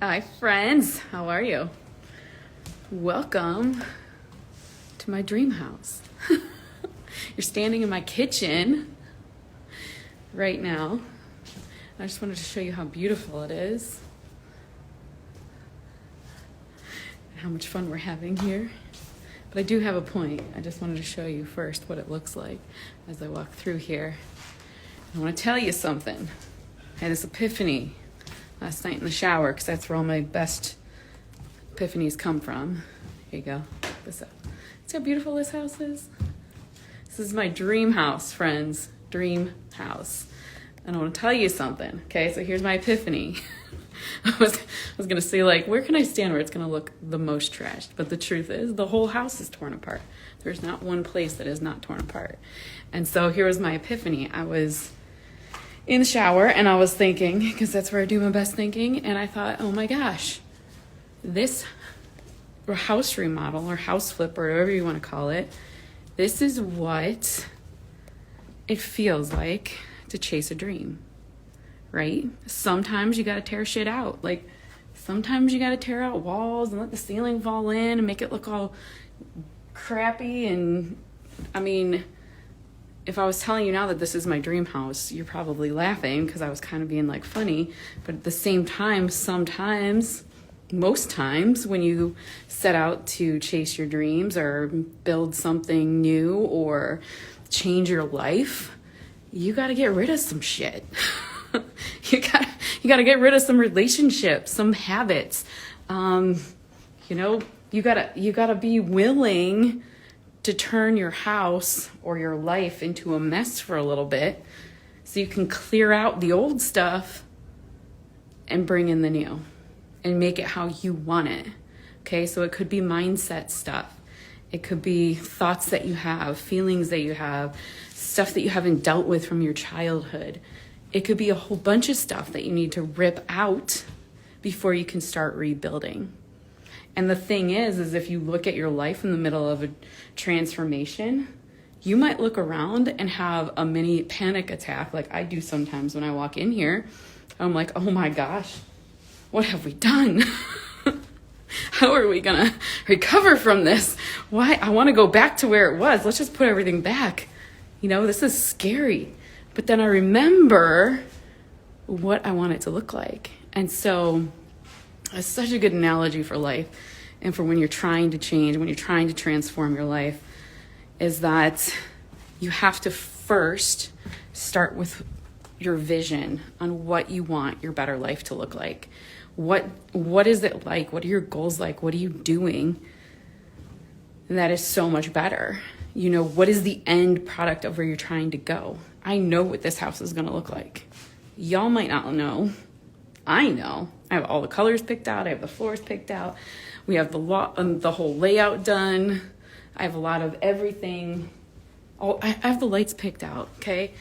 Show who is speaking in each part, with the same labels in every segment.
Speaker 1: Hi, friends. How are you? Welcome to my dream house. You're standing in my kitchen right now. I just wanted to show you how beautiful it is, and how much fun we're having here. But I do have a point. I just wanted to show you first what it looks like as I walk through here. I want to tell you something. I had this epiphany last night in the shower, because that's where all my best epiphanies come from. Here you go. See how beautiful this house is? This is my dream house, friends. Dream house. And I want to tell you something. Okay, so here's my epiphany. I was going to say, like, where can I stand where it's going to look the most trashed? But the truth is, the whole house is torn apart. There's not one place that is not torn apart. And so here was my epiphany. I was in the shower and I was thinking, because that's where I do my best thinking, and I thought, oh my gosh, this house remodel or house flip or whatever you want to call it, this is what it feels like to chase a dream, right? Sometimes you got to tear shit out. Like, sometimes you got to tear out walls and let the ceiling fall in and make it look all crappy. And I mean, if I was telling you now that this is my dream house, you're probably laughing because I was kind of being like funny. But at the same time, sometimes, most times, when you set out to chase your dreams or build something new or change your life, you got to get rid of some shit. you got to get rid of some relationships, some habits. You got to be willing to turn your house or your life into a mess for a little bit so you can clear out the old stuff and bring in the new and make it how you want it. Okay, so it could be mindset stuff. It could be thoughts that you have, feelings that you have, stuff that you haven't dealt with from your childhood. It could be a whole bunch of stuff that you need to rip out before you can start rebuilding. And the thing is if you look at your life in the middle of a transformation, you might look around and have a mini panic attack like I do sometimes when I walk in here. I'm like, oh my gosh, what have we done? How are we gonna recover from this? Why? I want to go back to where it was. Let's just put everything back. This is scary. But then I remember what I want it to look like. And so it's such a good analogy for life and for when you're trying to change, when you're trying to transform your life, is that you have to first start with your vision on what you want your better life to look like. What is it like? What are your goals like? What are you doing that is so much better? What is the end product of where you're trying to go? I know what this house is going to look like. Y'all might not know. I know. I have all the colors picked out. I have the floors picked out. We have the whole layout done. I have a lot of everything. I have the lights picked out, okay?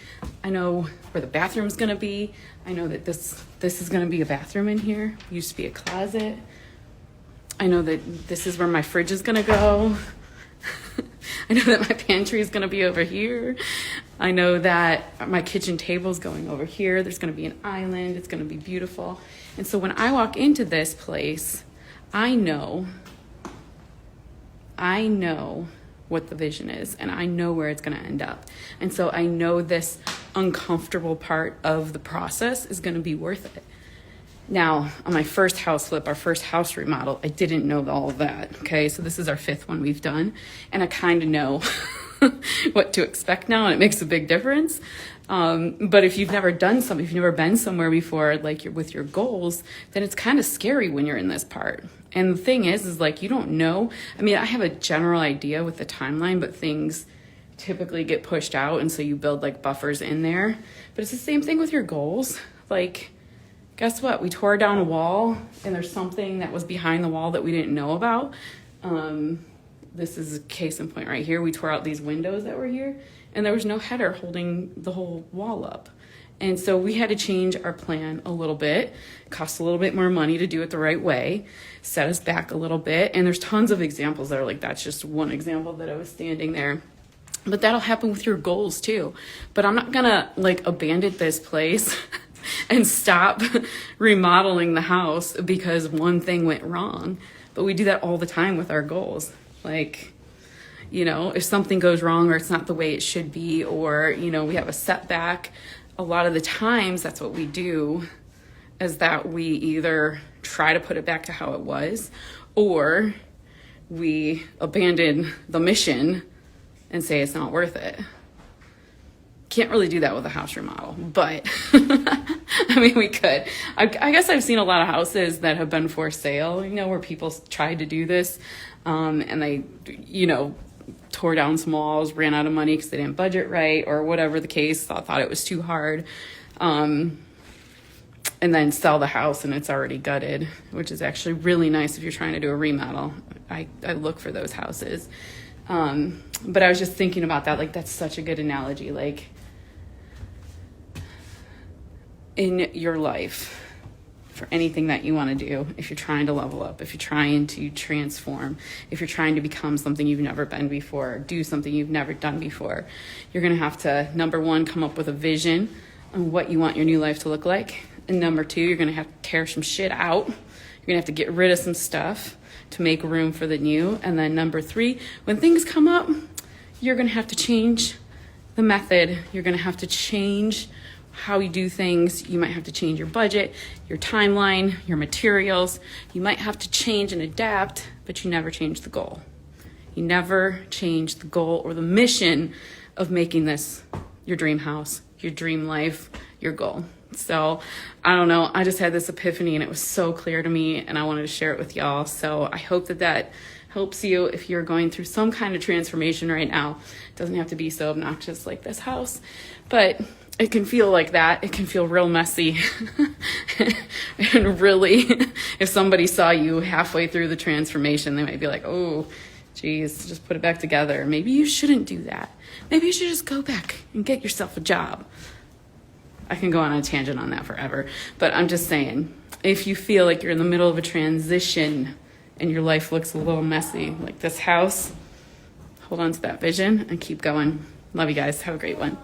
Speaker 1: I know where the bathroom's going to be. I know that this is going to be a bathroom in here. It used to be a closet. I know that this is where my fridge is going to go. I know that my pantry is going to be over here. I know that my kitchen table is going over here. There's going to be an island. It's going to be beautiful. And so when I walk into this place, I know what the vision is, and I know where it's going to end up. And so I know this uncomfortable part of the process is going to be worth it. Now, on my first house flip, our first house remodel, I didn't know all of that, okay? So this is our fifth one we've done, and I kind of know what to expect now, and it makes a big difference. But if you've never done something, if you've never been somewhere before, like you're with your goals, then it's kind of scary when you're in this part. And the thing is like, you don't know. I mean, I have a general idea with the timeline, but things typically get pushed out, and so you build like buffers in there. But it's the same thing with your goals. Like, guess what? We tore down a wall, and there's something that was behind the wall that we didn't know about. This is a case in point right here. We tore out these windows that were here, and there was no header holding the whole wall up. And so we had to change our plan a little bit. It cost a little bit more money to do it the right way, set us back a little bit. And there's tons of examples that are like, that's just one example that I was standing there. But that'll happen with your goals too. But I'm not gonna like abandon this place and stop remodeling the house because one thing went wrong. But we do that all the time with our goals. Like, you know, if something goes wrong or it's not the way it should be, or, you know, we have a setback, a lot of the times that's what we do, is that we either try to put it back to how it was, or we abandon the mission and say it's not worth it. Can't really do that with a house remodel, but I mean, we could. I guess I've seen a lot of houses that have been for sale, you know, where people tried to do this, and they, you know, tore down some walls, ran out of money because they didn't budget right, or whatever the case, thought it was too hard, and then sell the house and it's already gutted, which is actually really nice if you're trying to do a remodel. I look for those houses. But I was just thinking about that, like, that's such a good analogy. Like, in your life, for anything that you want to do, if you're trying to level up, if you're trying to transform, if you're trying to become something you've never been before, do something you've never done before, you're going to have to, number one, come up with a vision on what you want your new life to look like. And number two, you're going to have to tear some shit out. You're going to have to get rid of some stuff to make room for the new. And then number three, when things come up, you're going to have to change the method. You're going to have to change how you do things. You might have to change your budget, your timeline, your materials. You might have to change and adapt, but you never change the goal. You never change the goal or the mission of making this your dream house, your dream life, your goal. So I don't know, I just had this epiphany and it was so clear to me and I wanted to share it with y'all. So I hope that helps you if you're going through some kind of transformation right now. It doesn't have to be so obnoxious like this house, but it can feel like that. It can feel real messy. And really, if somebody saw you halfway through the transformation, they might be like, oh, geez, just put it back together. Maybe you shouldn't do that. Maybe you should just go back and get yourself a job. I can go on a tangent on that forever, but I'm just saying, if you feel like you're in the middle of a transition and your life looks a little messy, like this house, hold on to that vision and keep going. Love you guys. Have a great one.